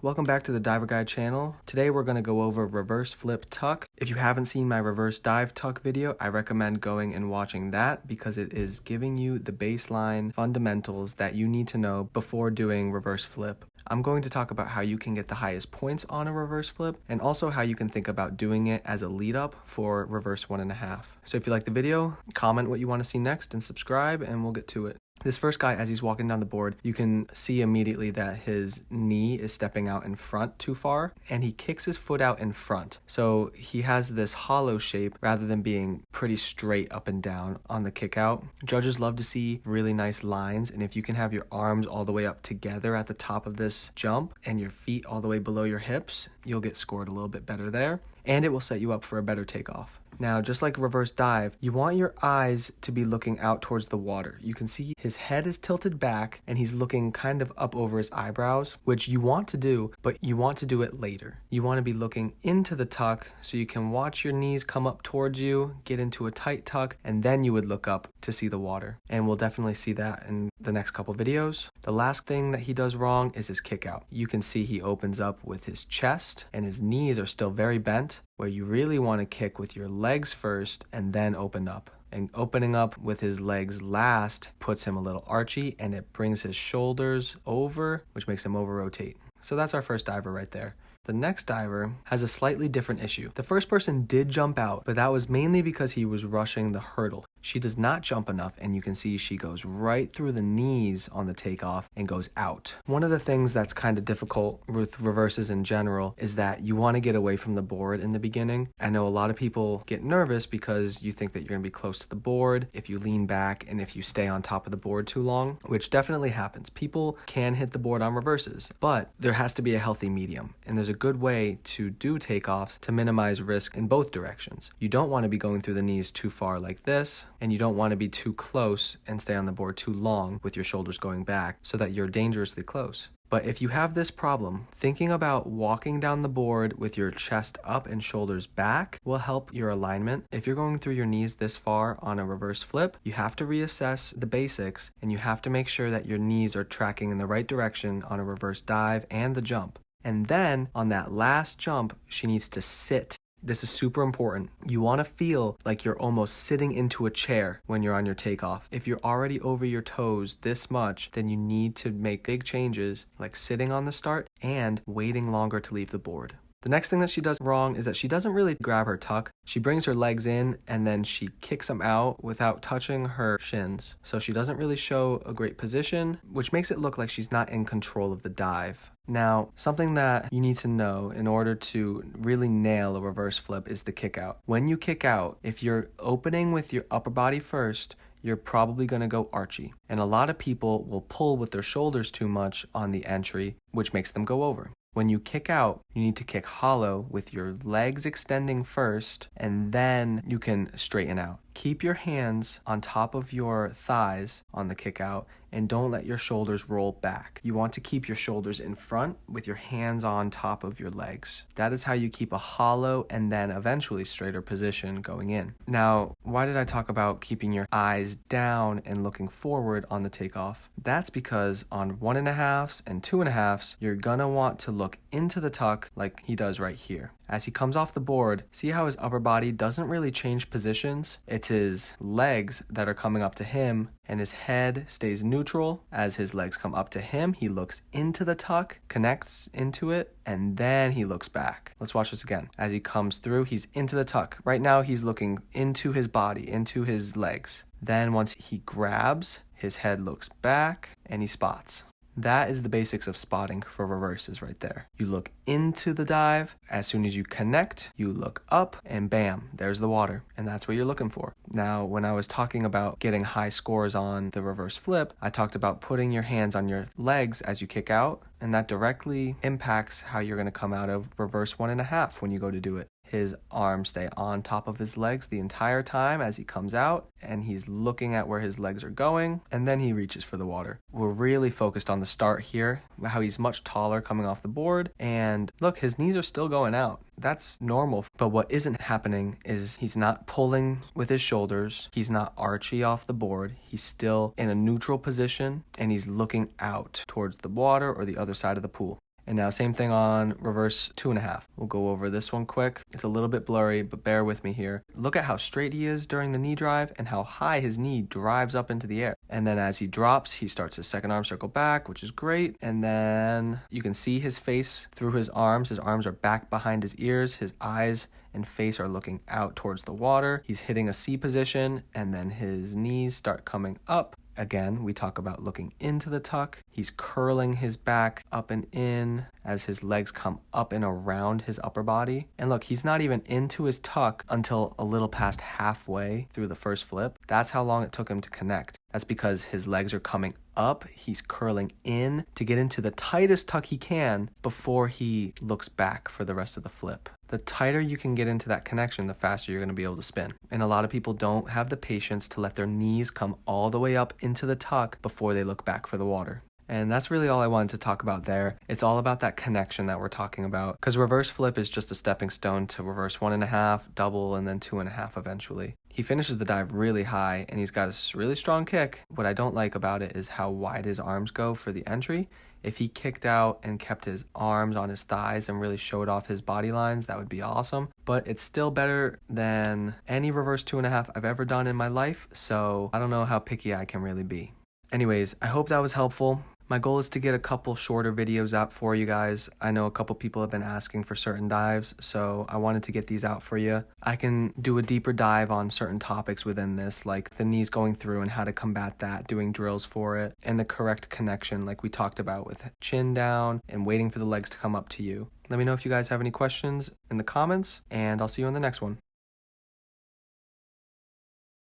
Welcome back to the Diver Guide channel. Today we're going to go over reverse flip tuck. If you haven't seen my reverse dive tuck video, I recommend going and watching that because it is giving you the baseline fundamentals that you need to know before doing reverse flip. I'm going to talk about how you can get the highest points on a reverse flip and also how you can think about doing it as a lead up for reverse 1.5. So if you like the video, comment what you want to see next and subscribe and we'll get to it. This first guy, as he's walking down the board, you can see immediately that his knee is stepping out in front too far, and he kicks his foot out in front. So he has this hollow shape rather than being pretty straight up and down on the kick out. Judges love to see really nice lines, and if you can have your arms all the way up together at the top of this jump and your feet all the way below your hips, you'll get scored a little bit better there, and it will set you up for a better takeoff. Now, just like reverse dive, you want your eyes to be looking out towards the water. You can see his head is tilted back and he's looking kind of up over his eyebrows, which you want to do, but you want to do it later. You want to be looking into the tuck so you can watch your knees come up towards you, get into a tight tuck, and then you would look up to see the water. And we'll definitely see that in the next couple videos. The last thing that he does wrong is his kick out. You can see he opens up with his chest and his knees are still very bent, where you really want to kick with your legs first and then open up. And opening up with his legs last puts him a little archy and it brings his shoulders over, which makes him over rotate. So that's our first diver right there. The next diver has a slightly different issue. The first person did jump out, but that was mainly because he was rushing the hurdle. She does not jump enough, and you can see she goes right through the knees on the takeoff and goes out. One of the things that's kind of difficult with reverses in general is that you want to get away from the board in the beginning. I know a lot of people get nervous because you think that you're going to be close to the board if you lean back and if you stay on top of the board too long, which definitely happens. People can hit the board on reverses, but there has to be a healthy medium, and there's a good way to do takeoffs to minimize risk in both directions. You don't want to be going through the knees too far like this, and you don't want to be too close and stay on the board too long with your shoulders going back so that you're dangerously close. But if you have this problem, thinking about walking down the board with your chest up and shoulders back will help your alignment. If you're going through your knees this far on a reverse flip, you have to reassess the basics and you have to make sure that your knees are tracking in the right direction on a reverse dive and the jump. And then on that last jump, she needs to sit. This is super important. You want to feel like you're almost sitting into a chair when you're on your takeoff. If you're already over your toes this much, then you need to make big changes like sitting on the start and waiting longer to leave the board. The next thing that she does wrong is that she doesn't really grab her tuck. She brings her legs in and then she kicks them out without touching her shins. So she doesn't really show a great position, which makes it look like she's not in control of the dive. Now, something that you need to know in order to really nail a reverse flip is the kick out. When you kick out, if you're opening with your upper body first, you're probably going to go archy. And a lot of people will pull with their shoulders too much on the entry, which makes them go over. When you kick out, you need to kick hollow with your legs extending first, and then you can straighten out. Keep your hands on top of your thighs on the kick out and don't let your shoulders roll back. You want to keep your shoulders in front with your hands on top of your legs. That is how you keep a hollow and then eventually straighter position going in. Now, why did I talk about keeping your eyes down and looking forward on the takeoff? That's because on 1.5s and 2.5s, you're gonna want to look into the tuck like he does right here. As he comes off the board, see how his upper body doesn't really change positions? It's his legs that are coming up to him, and his head stays neutral. As his legs come up to him, he looks into the tuck, connects into it, and then he looks back. Let's watch this again. As he comes through, he's into the tuck. Right now, he's looking into his body, into his legs. Then once he grabs, his head looks back, and he spots. That is the basics of spotting for reverses right there. You look into the dive. As soon as you connect, you look up and bam, there's the water. And that's what you're looking for. Now, when I was talking about getting high scores on the reverse flip, I talked about putting your hands on your legs as you kick out, and that directly impacts how you're going to come out of reverse 1.5 when you go to do it. His arms stay on top of his legs the entire time as he comes out, and he's looking at where his legs are going, and then he reaches for the water. We're really focused on the start here, how he's much taller coming off the board, and look, his knees are still going out. That's normal. But what isn't happening is he's not pulling with his shoulders. He's not archy off the board. He's still in a neutral position, and he's looking out towards the water or the other side of the pool. And now same thing on reverse 2.5. We'll go over this one quick. It's a little bit blurry, but bear with me here. Look at how straight he is during the knee drive and how high his knee drives up into the air. And then as he drops, he starts his second arm circle back, which is great. And then you can see his face through his arms. His arms are back behind his ears. His eyes and face are looking out towards the water. He's hitting a C position, and then his knees start coming up. Again, we talk about looking into the tuck. He's curling his back up and in as his legs come up and around his upper body. And look, he's not even into his tuck until a little past halfway through the first flip. That's how long it took him to connect. That's because his legs are coming up. He's curling in to get into the tightest tuck he can before he looks back for the rest of the flip. The tighter you can get into that connection, the faster you're going to be able to spin. And a lot of people don't have the patience to let their knees come all the way up into the tuck before they look back for the water. And that's really all I wanted to talk about there. It's all about that connection that we're talking about, because reverse flip is just a stepping stone to reverse 1.5, double, and then 2.5 eventually. He finishes the dive really high, and he's got a really strong kick. What I don't like about it is how wide his arms go for the entry. If he kicked out and kept his arms on his thighs and really showed off his body lines, that would be awesome. But it's still better than any reverse 2.5 I've ever done in my life, so I don't know how picky I can really be. Anyways, I hope that was helpful. My goal is to get a couple shorter videos out for you guys. I know a couple people have been asking for certain dives, so I wanted to get these out for you. I can do a deeper dive on certain topics within this, like the knees going through and how to combat that, doing drills for it, and the correct connection like we talked about with chin down and waiting for the legs to come up to you. Let me know if you guys have any questions in the comments, and I'll see you in the next one.